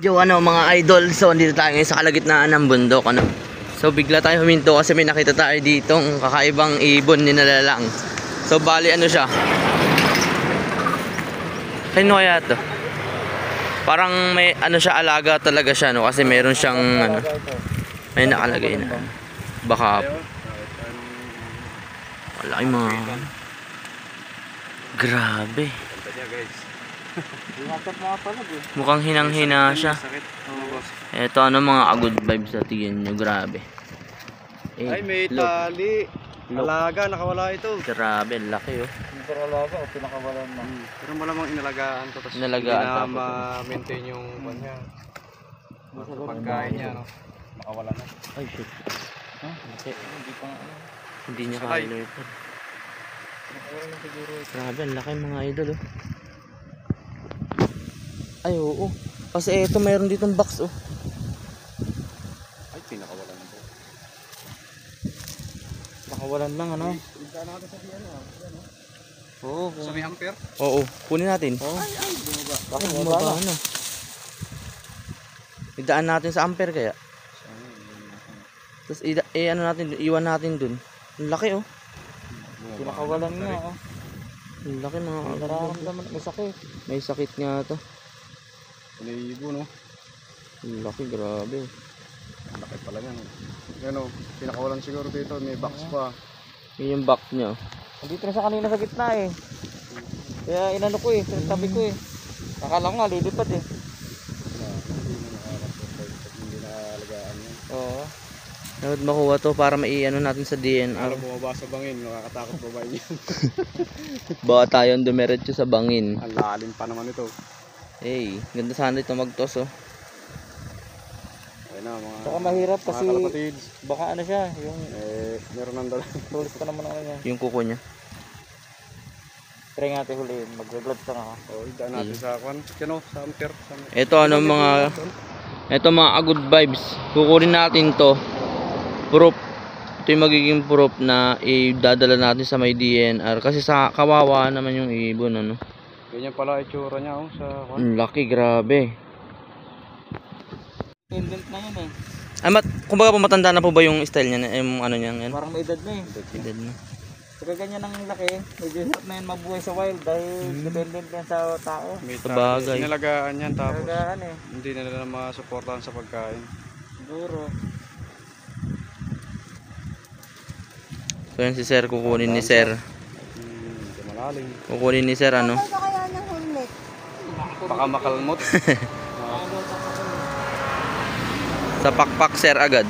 Yo, mga idol, so dito tayo ngayon sa kalagitnaan ng bundok, So bigla tayo huminto kasi may nakita tayo ditong kakaibang ibon ni nalalang. So bali siya. Kano kaya to? Parang may siya, alaga talaga siya, no, kasi meron siyang may nakalagay na baka wala yung mga grabe. Mukhang hinang-hina siya. Eto mga good vibes sa tingin nyo, grabe. Ay, may tali. Alaga, nakawala ito. Grabe, laki Pero alaga, o pinakawalan na. Pero malamang inalagaan to. Tapos hindi na ma-maintain yung kanya. Sa pagkain niya, no? Nakawala na. Ay, shit. Hindi niya kaya ito. Grabe, ang laki mga idol, Ay, oo. Kasi ito, mayroon ditong box, Ay, pinakawalan na po. Nakawalan lang, Punta natin sa diyan, Oo. Sa may ampere? Oo, kunin natin. Ay, bumaba. Bakit bumaba na? Idaan natin sa ampere kaya. Tapos natin, iwan natin dun. Ang laki, Pinakawalan nga, Ang laki mga nararamdaman, may sakit. May sakit nga to. Piniibo, no? Ang laki, grabe. Ang laki pala yan, Yan, pinakawalan siguro dito, may box pa. Yun yung box niya, Dito na sa kanina sa gitna Kaya inano ko tabi ko Akala ko nga lilipad Hindi na alagaan yan. Oo. Dapat makuha to para natin sa DNR. Alam bumaba sa bangin, nakakatakot babae niyan. Baka tayo dumiretso sa bangin. Ang lalim pa naman ito. Hey, ganda sana ito magtos, Ayun na, mga Saka mahirap kasi kalapatids. baka siya, yung Meron ng dala. tulis pa naman niya. yung kuko niya. Try natin huliin, mag-gloves lang ako. Idaan natin sa kwan. Sa ampere. Ito ito mga good vibes. Kukunin natin to. Proof. Ito yung magiging proof na idadala natin sa may DNR kasi sa kawawa naman yung ibon, Ganyan pala itsura niya, sa kwan. Ang laki, grabe. Indent na yun Kumbaga matanda na po ba yung style niya, yung niya yan? Parang may edad na Edad na. Saka ganyan ang laki, medyo hirap na yun mabuhay sa wild dahil dependent yan sa tao. May Sabagay. inalagaan yan tapos Talagaan hindi na nila masuportahan sa pagkain. Siguro. So yan si Sir, kukunin ni Sir. Hindi malalim. Kukunin ni Sir, Ano kaya ng helmet? Baka makalmot. Sa pakpak, Sir, agad.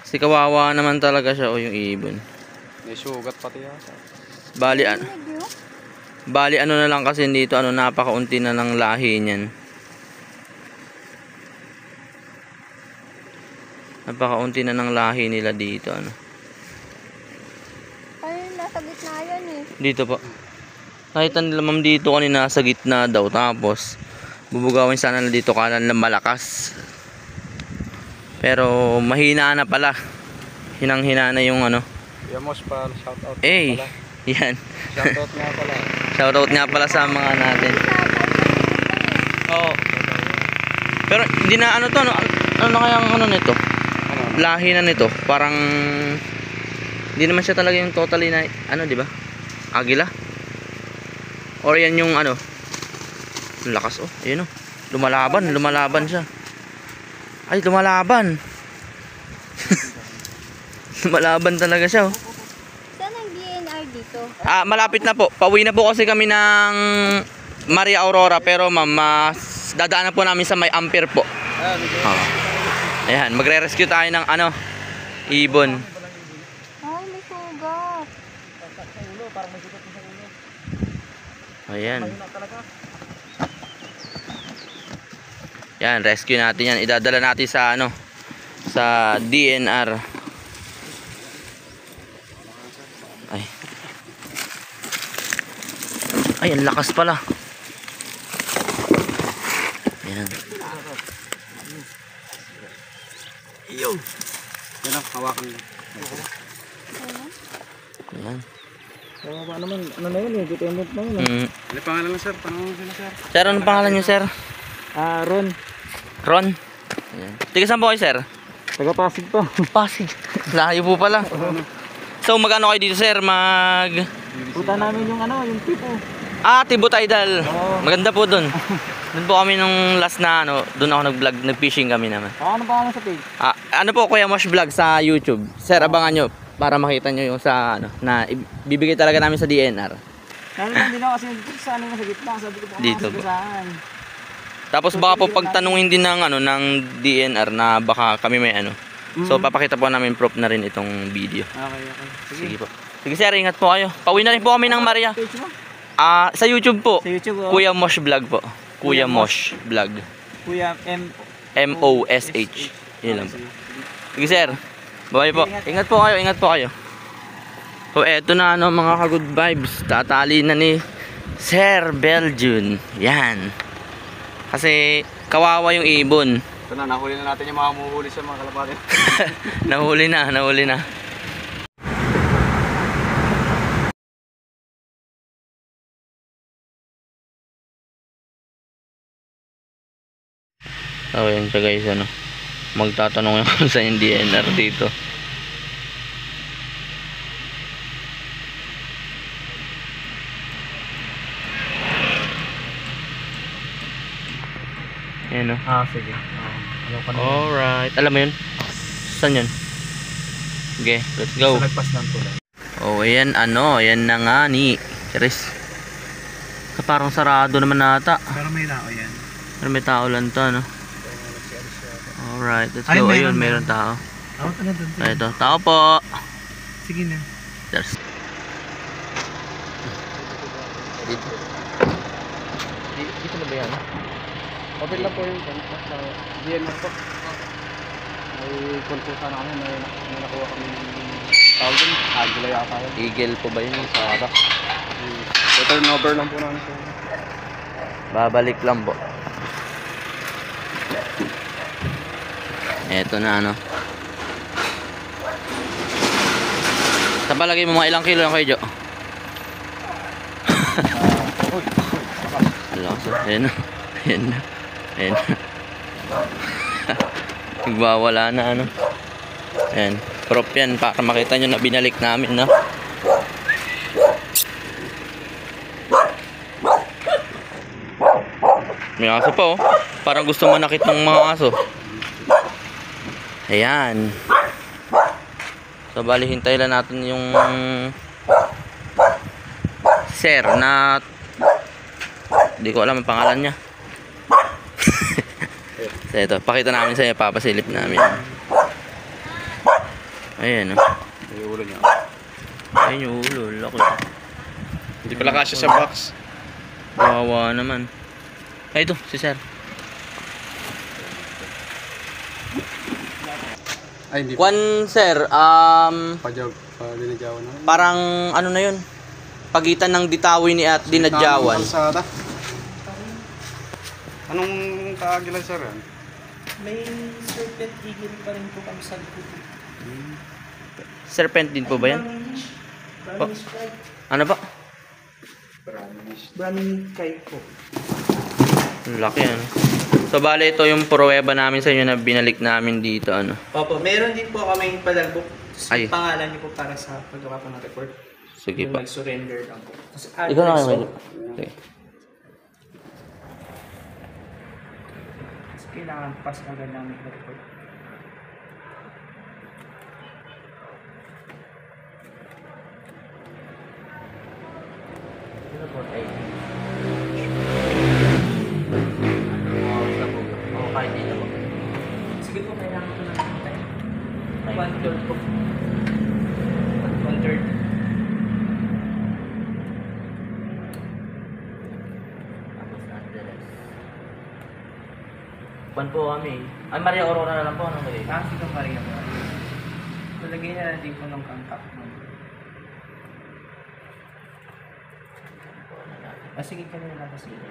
Kasi kawawa naman talaga siya, yung ibon. May sugat pati yata. Bali na lang kasi dito, napakaunti na lang lahi niyan. Napakaunti na ng lahi nila dito, Ayun, nasa gitna yan Dito po. Nakita nila ma'am dito kanina sa gitna daw, tapos bubugawin sana na dito kanan lang malakas. Pero mahina na pala. Hinang-hina na yung Yamos pa, shout out Eh, pala. yan. Shout out nga pala. Shoutout nga pala sa mga natin. Oo. Pero hindi na to, ano na kaya ang nito? Lahi na nito. Parang hindi naman siya talaga yung totally na di ba? Agila. Or yan yung lakas ayun lumalaban siya. Ay, lumalaban. Lumalaban talaga siya Saan ang DNR dito? Malapit na po. Pauwi na po kasi kami ng Maria Aurora, pero ma'am, dadaanan po namin sa may Ampere po. Ayan, magre-rescue tayo ng ibon. Ay, may sugat. Ayan. Yan, rescue natin yan. Idadala natin sa sa DNR. Ay, ang lakas pala. Ayan. Yo. Yan hawakan mo. Ayan. Kawawa naman, ano na yun eh, dependent na yun. Mm. Ano pangalan lang sir? Tanong mo sila sir. Sir, anong pangalan niyo, sir? Ron, Ron? Ayan. Tiga saan po kayo, sir? taga Pasig to. Pasig. Layo po pala. So, magano kayo dito, sir? Puta namin yung ano, yung tipo. Tibot Idol. Oo. Maganda po dun. Dun po kami nung last na dun ako nag-vlog, nag-fishing kami naman. Ano pa naman sa page? Ano po, Kuya Mosh Vlog sa YouTube. Sir, abangan nyo para makita nyo yung sa na bibigay talaga namin sa DNR. Namin din ako kasi sa ano sa gitna, sabi ko pa Dito kasi ba? saan. Tapos baka po pagtanungin din ng DNR na baka kami may ano. So papakita po namin proof na rin itong video. Okay. Sige po. Sige sir, ingat po kayo. Pauwi na rin po kami ng Maria. Page mo? Sa YouTube po. Sa YouTube oh. Kuya Mosh Vlog po. Kuya Mosh Vlog. Kuya MOSH. Yun lang po. Sige sir. Bye po. Ingat po kayo. So eto na mga ka-good vibes. Tatali na ni Sir Belgian. Yan. Kasi kawawa yung ibon. Ito na, nahuli na natin yung mga muhuli sa mga kalapate. nahuli na. So yan siya guys, magtatanong yung kung saan yung DNR dito. Ayan o. Sige. Alam ko na. Alright. Alam mo yun? Saan yun? Okay, let's go. Nagpas lang to lang. Oh, ayan ayan na nga ni Chris. Parang sarado naman nata. Pero may tao yan. Pero may tao lang to, Alright, let's go. Ayun, meron tao. Ako na doon. Ito, tao po. Sige na. There's... Dito. Dito na ba yan? Okay lang po yung DNR po. May konsulta na kami, may nakuha kami ng tawag din. Agila yata yun. Eagle po ba yun? Sarap. Turnover lang po namin. Babalik lang po. Eto na Sa palagay mo mga ilang kilo lang kayo, Jo? Ayan na. Nagbawala na Ayan. Prop yan para makita nyo na binalik namin, May aso pa, Parang gusto manakit ng mga aso. Ayan. So bali hintay lang natin yung sir na hindi ko alam ang pangalan niya. So ito, pakita namin sa inyo, papasilip namin. Ayan May ulo niya. Ayun yung ulo, laki. Hindi pala kasya sa box. Kawawa naman. Ay ito, si sir. Ay, hindi. Kwan sir, Dinadyawan na. parang ano na yun, pagitan ng Ditawi at Dinadyawan. Kalsada. Anong kaagilan sir yan? May serpent eagle pa rin po kami sa likod. Serpent din po ba yan? Brownish kite. Ano ba? Brownish kite po. Laki So bale ito yung pruweba namin sa inyo na binalik namin dito Opo, meron din po kami palagbok. Ay. Pangalan niyo po para sa paggawa po ng report. Sige Yung pa. nag-surrender lang po. Kasi Ikaw na kayo so, medyo. Okay. kasi kailangan pas agad namin yung report. Report ay. Kahit dito po. Sige po, kailangan ko na tayo. 1/3 po. 1/3. Tapos Angeles. Kwan po kami. Ay, Maria Aurora na lang po. Anong lagay? Sige Maria po. Talagay na natin po ng contact number. Sige ka na lang po sige.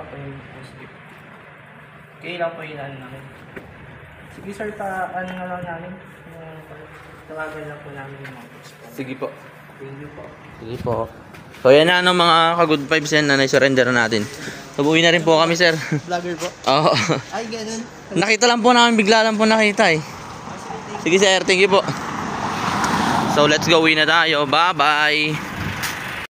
papayag po. Sige. Okay lang po yung ano namin. Sige sir, ano na lang namin. Tawagan lang po namin yung mga boss po. Sige po. Thank you po. Sige po. So yan na ano, mga ka-good vibes yan na na-surrender natin. Sabuhin na rin po kami, sir. Vlogger po. Oo. Ay, ganun. Nakita lang po namin, bigla lang po nakita eh. Sige sir, thank you po. So let's go, uwi na tayo. Bye bye.